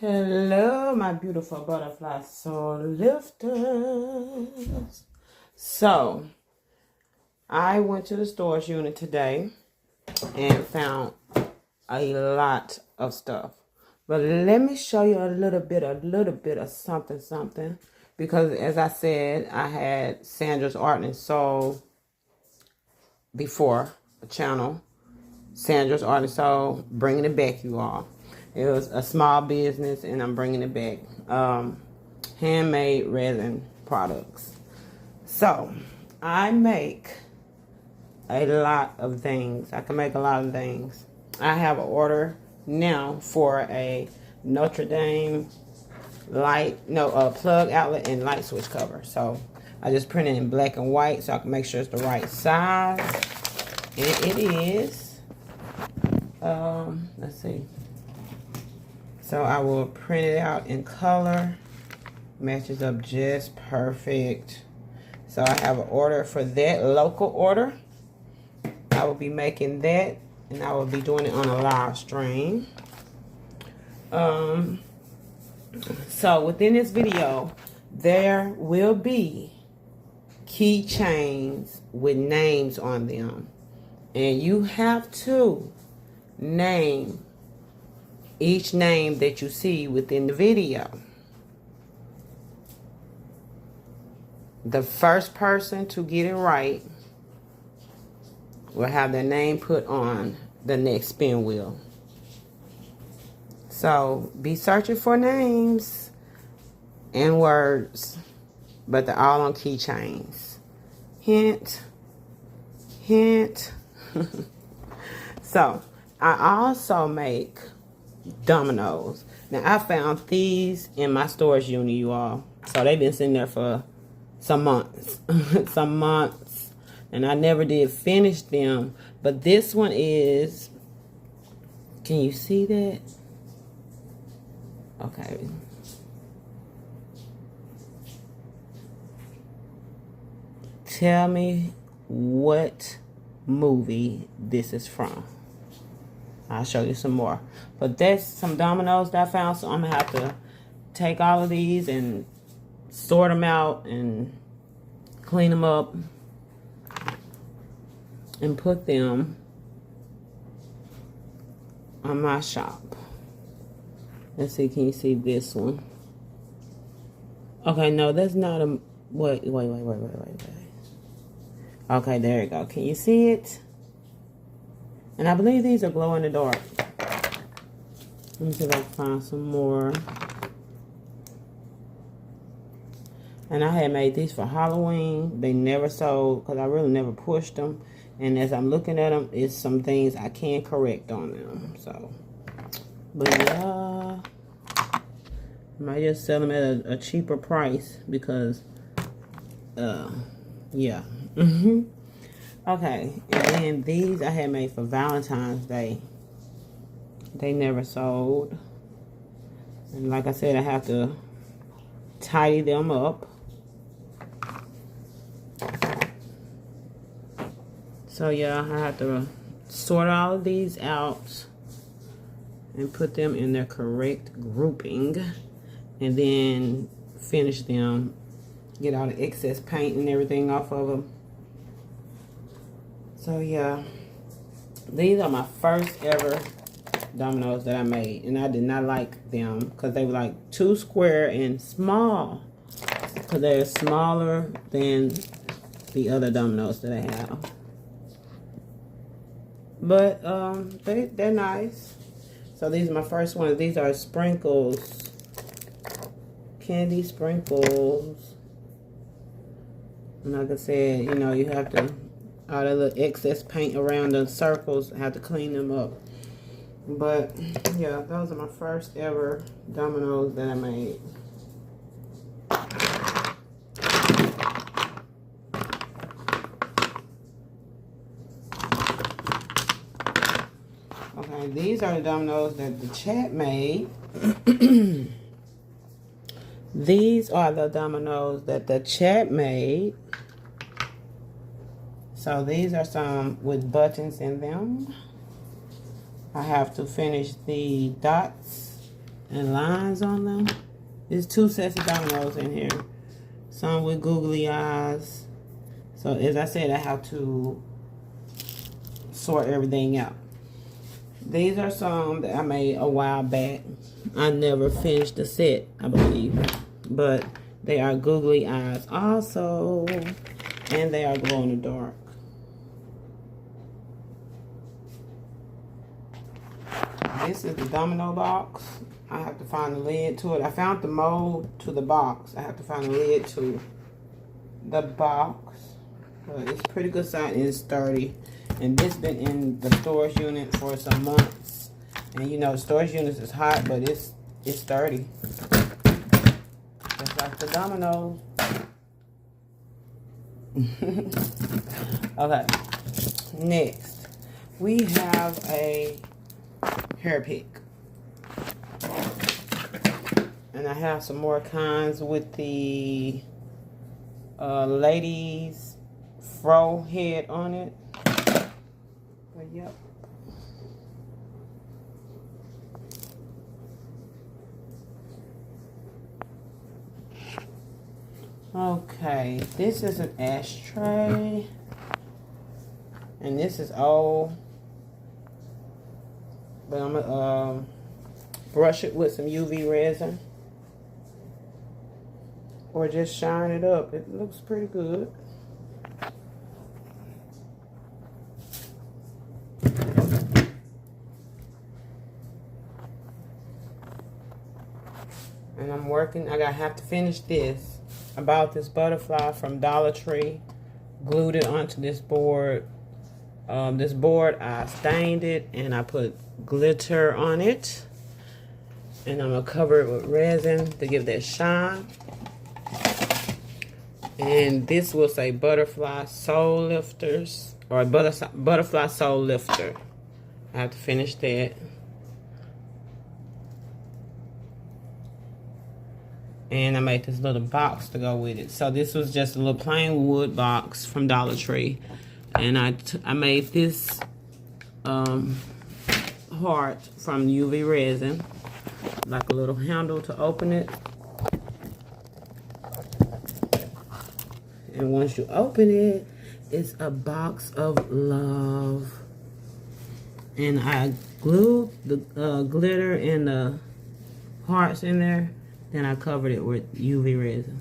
Hello, my beautiful butterfly soul lifters. So, I went to the storage unit today and found a lot of stuff. But let me show you a little bit of something. Because as I said, I had Sandra's Art&Soul before, the channel. Sandra's Art&Soul, bringing it back, you all. It was a small business, and I'm bringing it back. Handmade resin products. So, I make a lot of things. I can make a lot of things. I have an order now for a Notre Dame plug outlet and light switch cover. So, I just printed in black and white so I can make sure it's the right size. And it is. Let's see. So I will print it out in color. Matches up just perfect. So I have an order for that, local order. I will be making that, and I will be doing it on a live stream. So within this video, there will be keychains with names on them. And you have to name each name that you see within the video. The first person to get it right will have their name put on the next spin wheel. So be searching for names and words, but they're all on keychains. Hint, hint. So I also make Dominoes. Now I found these in my storage unit, you all. So they've been sitting there for some months. And I never did finish them. But this one is, can you see that? Okay. Tell me what movie this is from. I'll show you some more. But that's some dominoes that I found. So I'm going to have to take all of these and sort them out and clean them up and put them on my shop. Let's see. Can you see this one? Okay, no, that's not a... Wait. Okay, there you go. Can you see it? And I believe these are glow in the dark. Let me see if I can find some more. And I had made these for Halloween. They never sold because I really never pushed them. And as I'm looking at them, it's some things I can correct on them. So, but yeah, I might just sell them at a cheaper price because, yeah. Okay, and then these I had made for Valentine's Day. They never sold. And like I said, I have to tidy them up. So yeah, I have to sort all of these out and put them in their correct grouping. And then finish them. Get all the excess paint and everything off of them. So yeah, these are my first ever dominoes that I made, and I did not like them because they were like too square and small, because they're smaller than the other dominoes that I have. But they're nice. So these are my first ones. These are sprinkles, candy sprinkles. And like I said, you know, you have to, all the little excess paint around the circles, I have to clean them up. But yeah, those are my first ever dominoes that I made. Okay, these are the dominoes that the chat made. These are the dominoes that the chat made. So these are some with buttons in them. I have to finish the dots and lines on them. There's 2 sets of dominoes in here. Some with googly eyes. So as I said, I have to sort everything out. These are some that I made a while back. I never finished the set, I believe. But they are googly eyes also. And they are glow in the dark. This is the domino box. I have to find the lid to it. I found the mold to the box. I have to find the lid to the box. But it's pretty good size and it's sturdy. And this been in the storage unit for some months. And you know, storage units is hot, but it's sturdy. Just like the dominoes. Okay. Next, we have a hair pick. And I have some more kinds with the ladies fro head on it. But yep. Okay, this is an ashtray. And this is old. But I'm gonna brush it with some UV resin. Or just shine it up. It looks pretty good. And I'm working, I have to finish this. I bought this butterfly from Dollar Tree. Glued it onto this board. This board, I stained it and I put glitter on it. And I'm going to cover it with resin to give that shine. And this will say Butterfly Soul Lifters. Or Butterfly Soul Lifter. I have to finish that. And I made this little box to go with it. So this was just a little plain wood box from Dollar Tree. And I made this heart from UV resin. Like a little handle to open it. And once you open it, it's a box of love. And I glued the glitter and the hearts in there. Then I covered it with UV resin.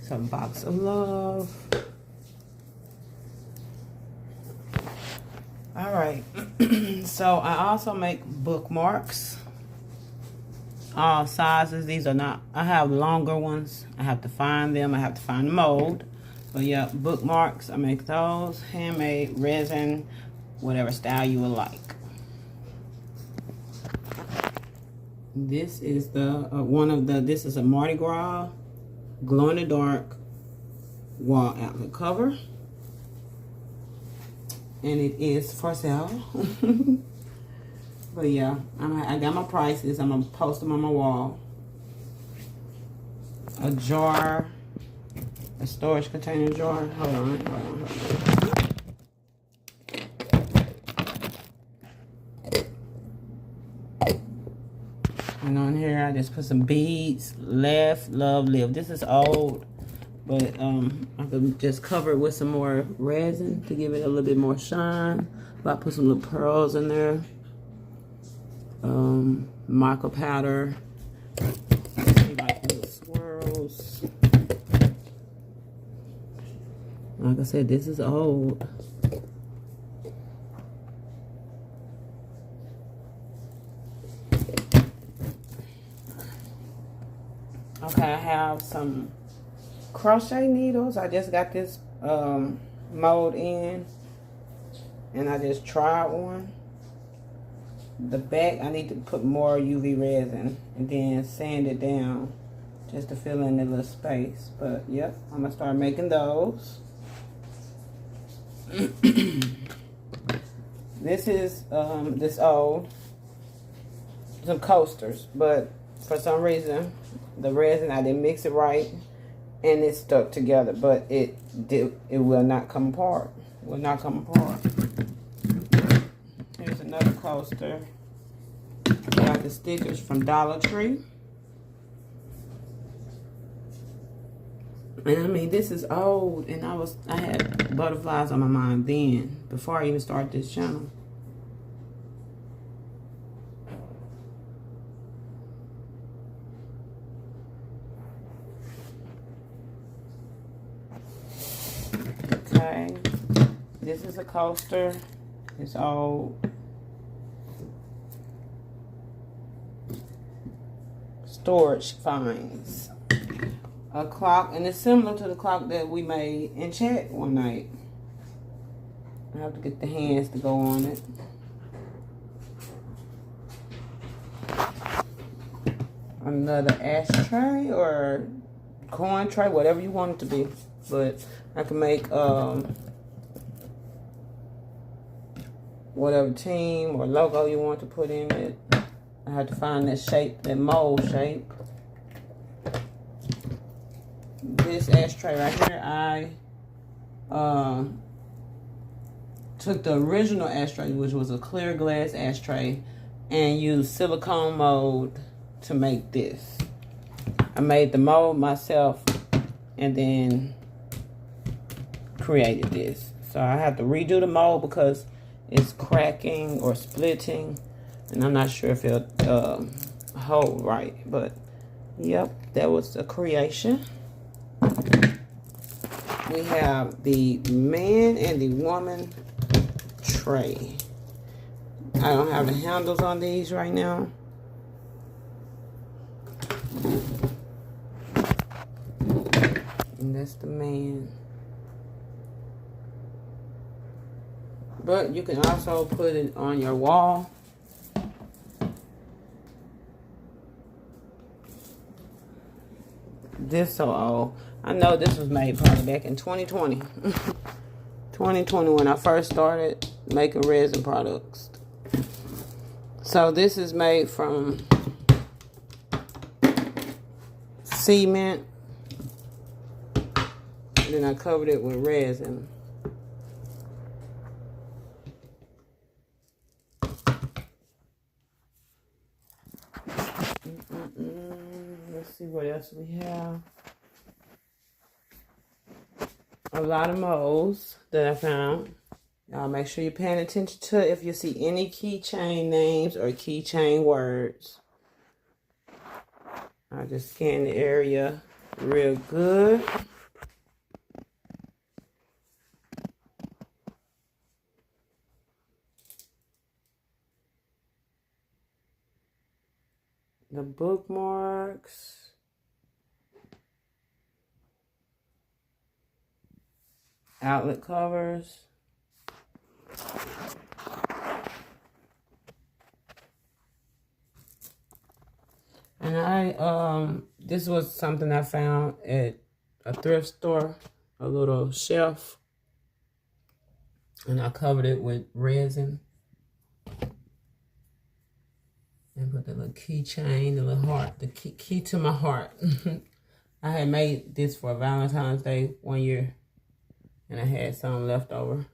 So a box of love. Alright. So I also make bookmarks. All sizes. These are not, I have longer ones. I have to find them. I have to find the mold. But yeah, bookmarks. I make those. Handmade resin. Whatever style you would like. This is the this is a Mardi Gras glow in the dark wall outlet cover. And it is for sale. But yeah, I got my prices. I'm gonna post them on my wall. A jar, a storage container jar. Hold on. And on here, I just put some beads. Laugh, love, live. This is old, but I could just cover it with some more resin to give it a little bit more shine. But I put some little pearls in there. Mica powder. Like little swirls. Like I said, this is old. Okay, I have some crochet needles. I just got this mold in, and I just tried one. The back, I need to put more UV resin and then sand it down just to fill in the little space. But yep, I'm gonna start making those. This is this old, some coasters, but for some reason the resin, I didn't mix it right and it stuck together, but it will not come apart. Will not come apart. Here's another coaster. Got the stickers from Dollar Tree. And I mean, this is old, and I had butterflies on my mind then, before I even started this channel. Okay, this is a coaster. It's old. Storage finds. A clock, and it's similar to the clock that we made in chat one night. I have to get the hands to go on it. Another ashtray or coin tray, whatever you want it to be. But I can make whatever team or logo you want to put in it. I have to find that shape, that mold shape. This ashtray right here, I took the original ashtray, which was a clear glass ashtray, and used silicone mold to make this. I made the mold myself and then created this. So I have to redo the mold because it's cracking or splitting, and I'm not sure if it'll hold right. But yep, that was the creation. We have the man and the woman tray. I don't have the handles on these right now. And that's the man. But you can also put it on your wall. This so old. I know this was made probably back in 2020. 2020 when I first started making resin products. So this is made from cement. And then I covered it with resin. Let's see what else we have. A lot of molds that I found. Y'all make sure you're paying attention to if you see any keychain names or keychain words. I just scan the area real good. The bookmarks. Outlet covers. And this was something I found at a thrift store, a little shelf. And I covered it with resin. And put the little keychain, the little heart, the key to my heart. I had made this for Valentine's Day one year. And I had some left over.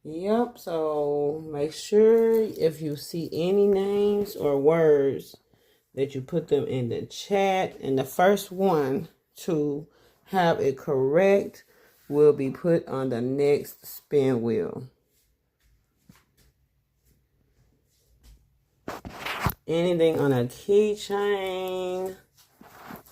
Yep, so make sure if you see any names or words that you put them in the chat. And the first one to have it correct will be put on the next spin wheel. Anything on a keychain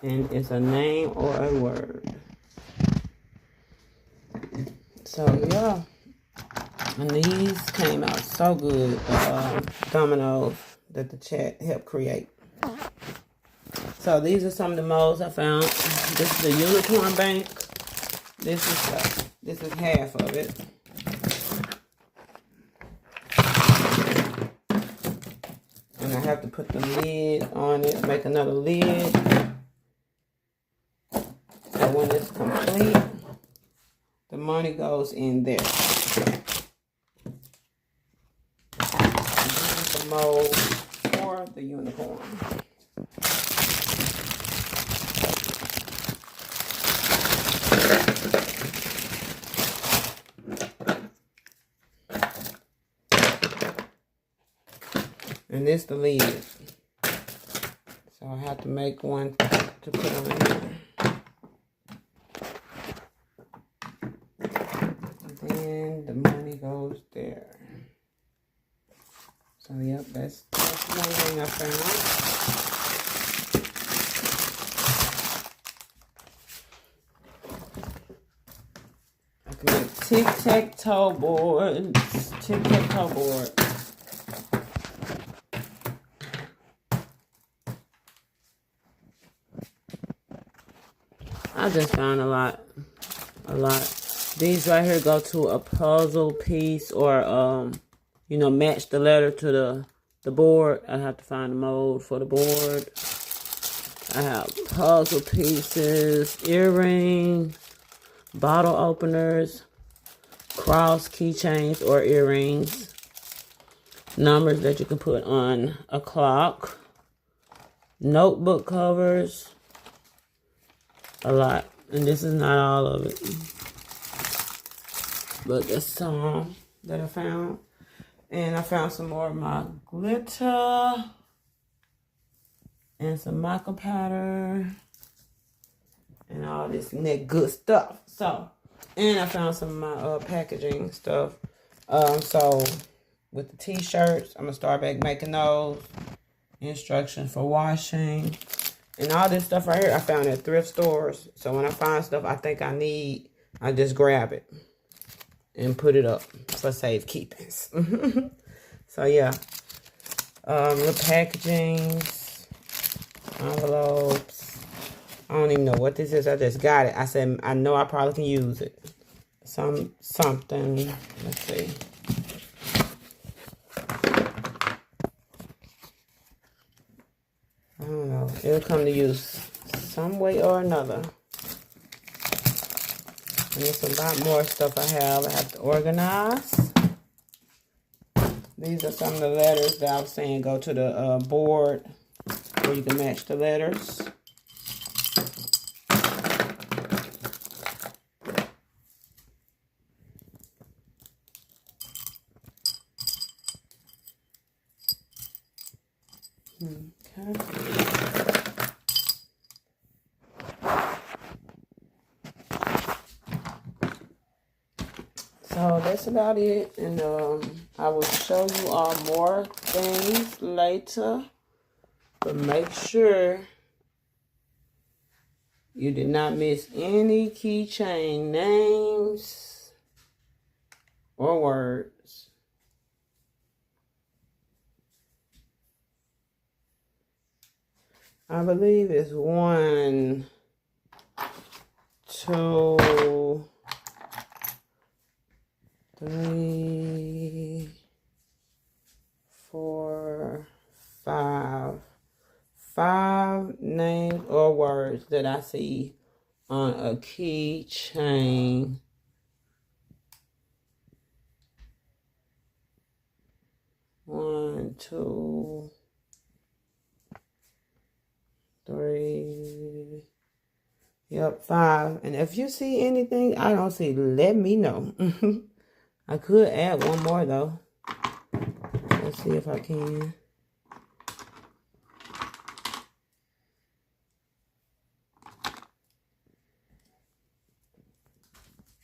and it's a name or a word. So yeah, and these came out so good. Dominoes that the chat helped create. So these are some of the molds I found. This is the unicorn bank. This is half of it. And I have to put the lid on it, make another lid. So when it's complete, the money goes in there. This is the mold for the unicorn. And And this the lid. So I have to make one to put on here. And then the money goes there. So yep, that's one thing I found. Tic-tac-toe boards. Tic-tac-toe board. I just found a lot. These right here go to a puzzle piece or, you know, match the letter to the board. I have to find a mold for the board. I have puzzle pieces, earrings, bottle openers, cross keychains or earrings, numbers that you can put on a clock, notebook covers, a lot. And this is not all of it, but that's some that I found. And I found some more of my glitter and some mica powder and all this good stuff. So, and I found some of my packaging stuff. So with the t-shirts, I'm gonna start back making those. Instructions for washing and all this stuff right here I found at thrift stores. So when I find stuff I think I need, I just grab it and put it up for safekeepings. So yeah, the packagings, envelopes. I don't even know what this is. I just got it. I said I know I probably can use it. Something. Let's see. I don't know. It'll come to use some way or another. And there's a lot more stuff I have to organize. These are some of the letters that I was saying go to the board where you can match the letters. Okay. So that's about it, and I will show you all more things later, but make sure you did not miss any keychain names or words. I believe it's 1, 2, 3, 4, 5. 5 names or words that I see on a keychain. 1, 2, 3. Yep, 5. And if you see anything I don't see, let me know. I could add one more though. Let's see if I can.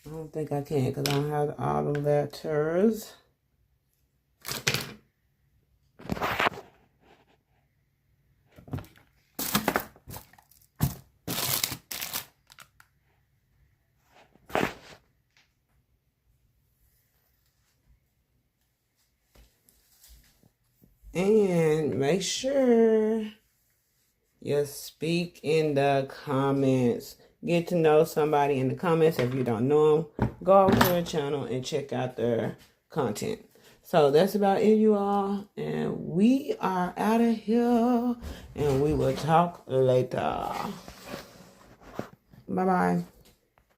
I don't think I can because I don't have all the letters. And make sure you speak in the comments. Get to know somebody in the comments. If you don't know them, go over to their channel and check out their content. So that's about it, you all. And we are out of here. And we will talk later. Bye-bye.